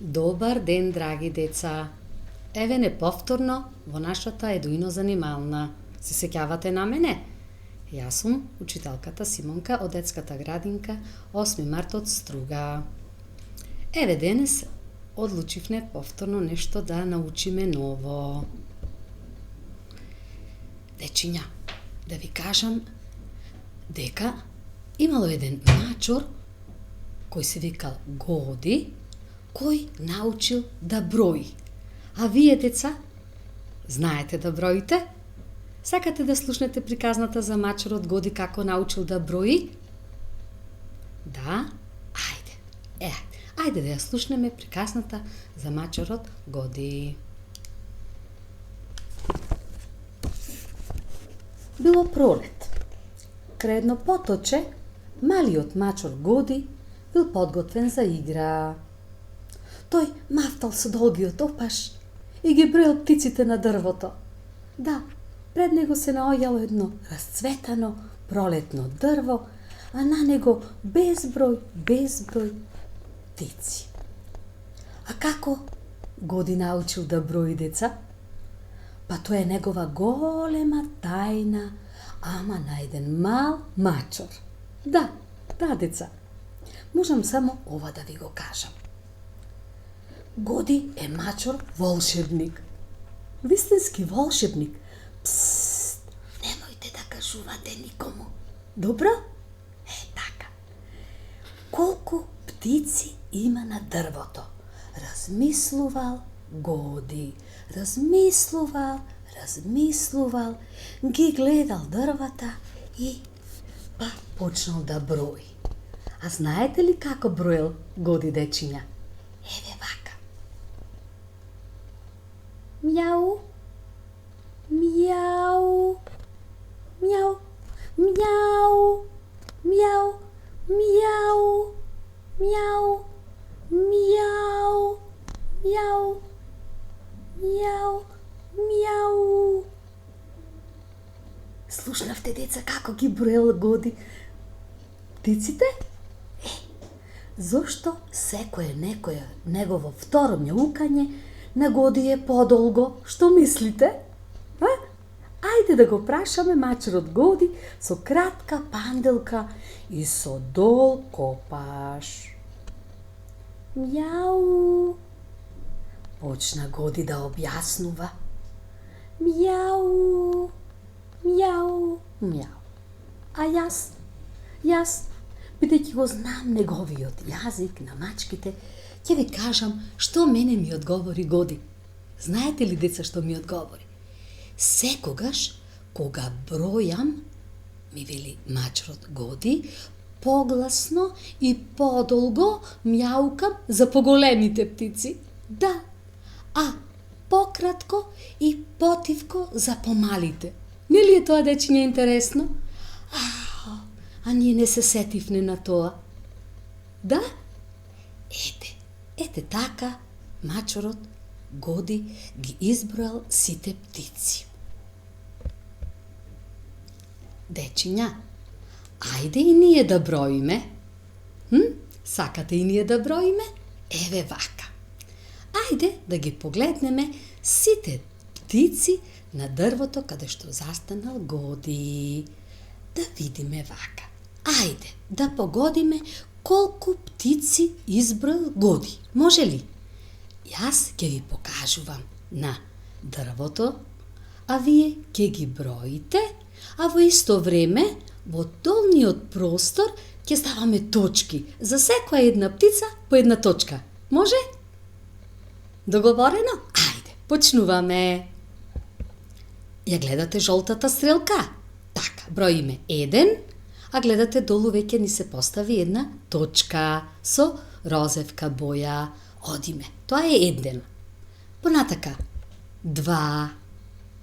Добар ден, драги деца! Еве не повторно во нашата едуино занимална. Се сеќавате на мене? Јас сум учителката Симонка од детската градинка 8 март од Струга. Еве денес одлучивме повторно нешто да научиме ново. Дечиња, да ви кажам дека имало еден мачор кој се викал Годи, кој научил да брои. А вие, деца, знаете да броите? Сакате да слушнете приказната за мачорот Годи како научил да брои? Да? Ајде. Ајде да ја слушнеме приказната за мачорот Годи. Било пролет. Крај едно поточе, малиот мачор Годи бил подготвен за игра. Тој мафтал со долгиот опаш и ги броил птиците на дрвото. Да, пред него се наоѓало едно расцветано пролетно дрво, а на него безброј птици. А како Годи научил да брои, деца? Па тоа е негова голема тајна, ама на еден мал мачор. Да, деца. Можам само ова да ви го кажам. Годи е мачор волшебник. Вистински волшебник. Псст, немојте да кажувате никому. Добро? Така. Колку птици има на дрвото? Размислувал Годи. Размислувал, ги гледал дрвата и па почнал да брои. А знаете ли како броил Годи, дечиња? Еве вака. Мјау, мјау, мјау, мјау, мјау, мјау, мјау, мјау, мјау, мјау, мјау. Слушнавте, деца, како ги броел Годи птиците? Зошто некоја негово второ мјаукање на Годи е подолго? Што мислите? Ајде да го прашаме мачорот Годи со кратка панделка и со дол копаш. Мјау. Почна Годи да објаснува. Мјау, мјау, мјау. А јас, бидејќи го знам неговиот јазик на мачките, ќе ви кажам што мене ми одговори Годи. Знаете ли, деца, што ми одговори? Секогаш, кога бројам, ми вели мачорот Годи, погласно и подолго мјаукам за поголемите птици. Да, а пократко и потивко за помалите. Нели е тоа, дечиња, интересно? А ние не се сетивне на тоа. Да? Ете така, мачорот Годи ги избројал сите птици. Дечиња, ајде и ние да броиме. Сакате и ние да броиме? Еве вака. Ајде да ги погледнеме сите птици на дрвото каде што застанал Годи. Да видиме вака. Ајде да погодиме колку птици изброил Годи. Може ли? Јас ќе ви покажувам на дрвото, а вие ќе ги броите, а во исто време во долниот простор ќе ставаме точки. За секоја една птица по една точка. Може? Договорено? Ајде, почнуваме. Ја гледате жолтата стрелка? Така, броиме 1, а гледате долу веќе ни се постави една точка со розевка боја. Одиме, тоа е 1. Понатака, 2.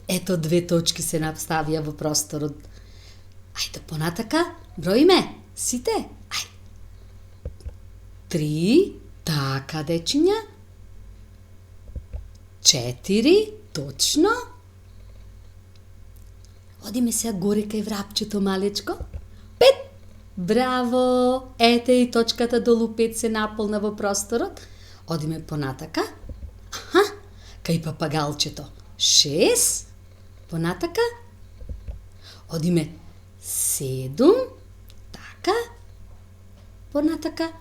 Ето 2 точки се наставија во просторот. Ајде, понатака, броиме сите. Ајде. 3, така, дечиња. 4, точно. Одиме сега горе кај врапчето малечко. 5, браво! Ете и точката долу 5 се наполна во просторот. Одиме понатака. Аха, кај папагалчето. 6. Понатака. Одиме 7. Така. Понатака.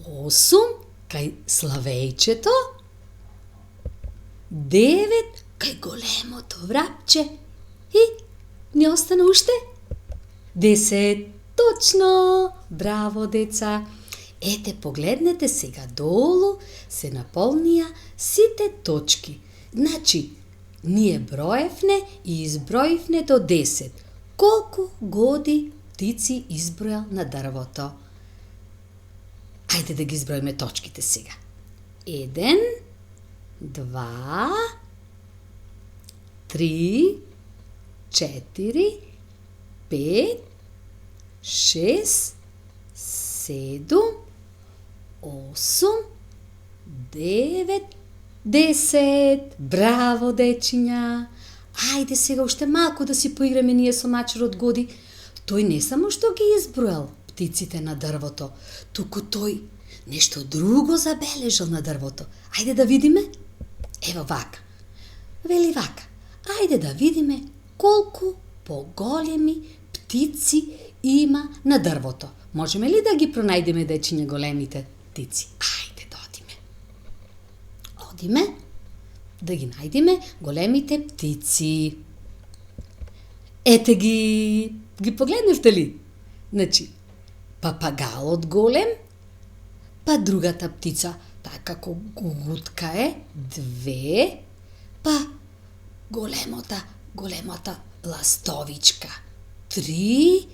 8. Кај славејчето. 9. Кај големото врапче. И ни остана уште 10. Точно! Браво, деца! Ете, погледнете сега долу, се наполнија сите точки. Значи, ние броевне и изброивне до 10. Колку годи птици избројал на дрвото? Ајде да ги изброиме точките сега. 1, 2, 3, 4, 5, 6, 7, 8, 9, 10. Браво, дечиња! Ајде сега уште малку да си поиграме ние со мачерот Годи. Тој не само што ги избројал птиците на дрвото, туку тој нешто друго забележал на дрвото. Ајде да видиме. Ево вака. Вели вака. Ајде да видиме колку поголеми птици има на дрвото. Можеме ли да ги пронајдеме, дечиња, големите птици? Ајде да одиме. Одиме да ги најдеме големите птици. Ете ги погледнавте ли? Значи, папагалот голем, па другата птица, таа како гугутка е, 2, па големата ластовичка, 3,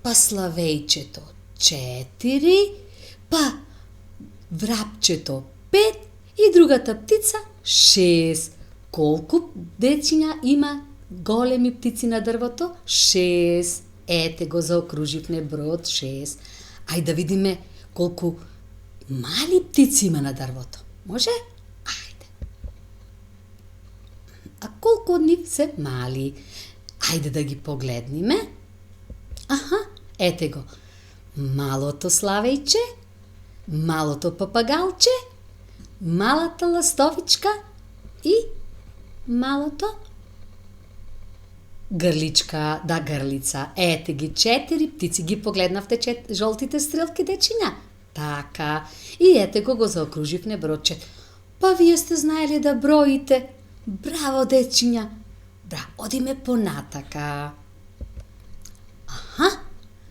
па славејчето, 4, па врапчето, 5 и другата птица, 6. Колку, дечиња, има големи птици на дрвото? 6. Ете го заокруживме бројот 6. Ајде да видиме колку мали птици има на дрвото. Може? Ајде. А колку од нив се мали? Ајде да ги погледниме. Аха, ете го. Малото славејче, малото папагалче, малата ластовичка и малото грличка, грлица. Ете ги 4 птици. Ги погледнавте жолтите стрелки, дечиња? Така. И ете го заокруживме бројче. Па вие сте знаели да броите. Браво, дечиња. Браво, одиме понатака. Аха,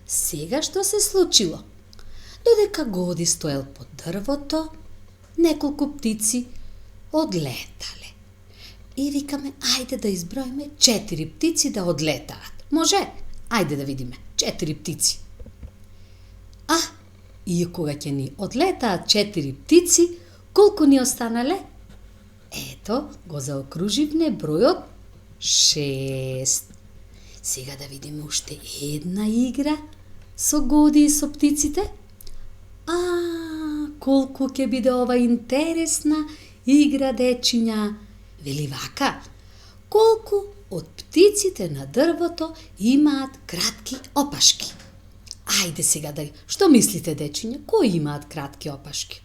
сега што се случило? Додека Годи стоел под дрвото, неколку птици одлетале. И викаме, ајде да изброиме 4 птици да одлетаат. Може? Ајде да видиме. 4 птици. И кога ќе ни одлетаат 4 птици, колку ни останале? Ето, го заокруживме бројот 6. Сега да видиме уште една игра со Годи и со птиците. Колку ќе биде ова интересна игра, дечиња. Вели вака, колку од птиците на дрвото имаат кратки опашки? Ајде сега да... Што мислите, дечиња? Кои имаат кратки опашки?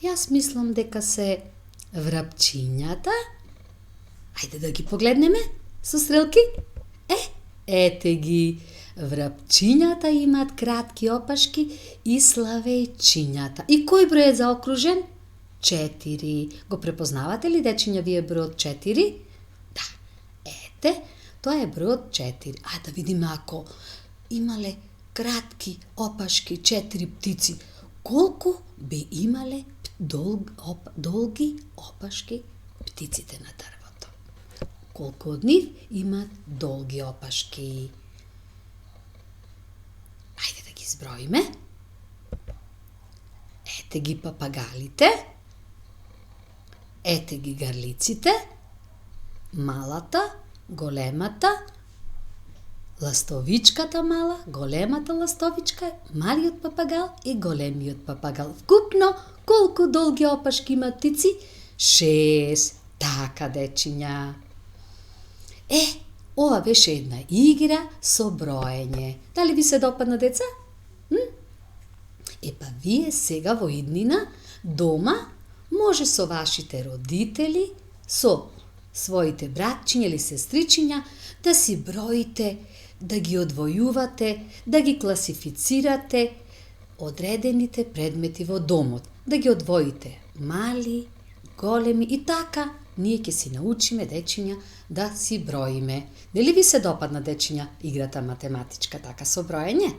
Јас мислам дека се врапчињата. Ајде да ги погледнеме со стрелки. Ете ги. Врапчињата имаат кратки опашки и славејчињата. И кој број е заокружен? 4. Го препознавате ли, дечиња, вие бројот 4? Да. Ете, тоа е бројот 4. Да видиме ако имале кратки опашки 4 птици, колку би имале долги опашки птиците на дрвото? Колку од нив имаат долги опашки? Ајде да ги зброиме. Ете ги папагалите. Ете ги грлиците, малата, големата, ластовичката мала, големата ластовичка, малиот папагал и големиот папагал. Вкупно, колку долги опашки има птици? 6. Така, дечиња. Ова беше една игра со броење. Дали ви се допадна, деца? Па вие сега во иднина, дома, може со вашите родители, со своите братчиња или сестричиња, да си броите, да ги одвојувате, да ги класифицирате одредените предмети во домот. Да ги одвоите мали, големи и така ние ќе си научиме, дечиња, да си броиме. Нели ви се допадна, дечиња, играта математичка така со броење?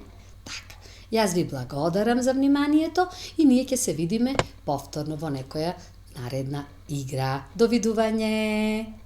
Така. Јас ви благодарам за вниманието и ние ќе се видиме повторно во некоја наредна игра. Довидување!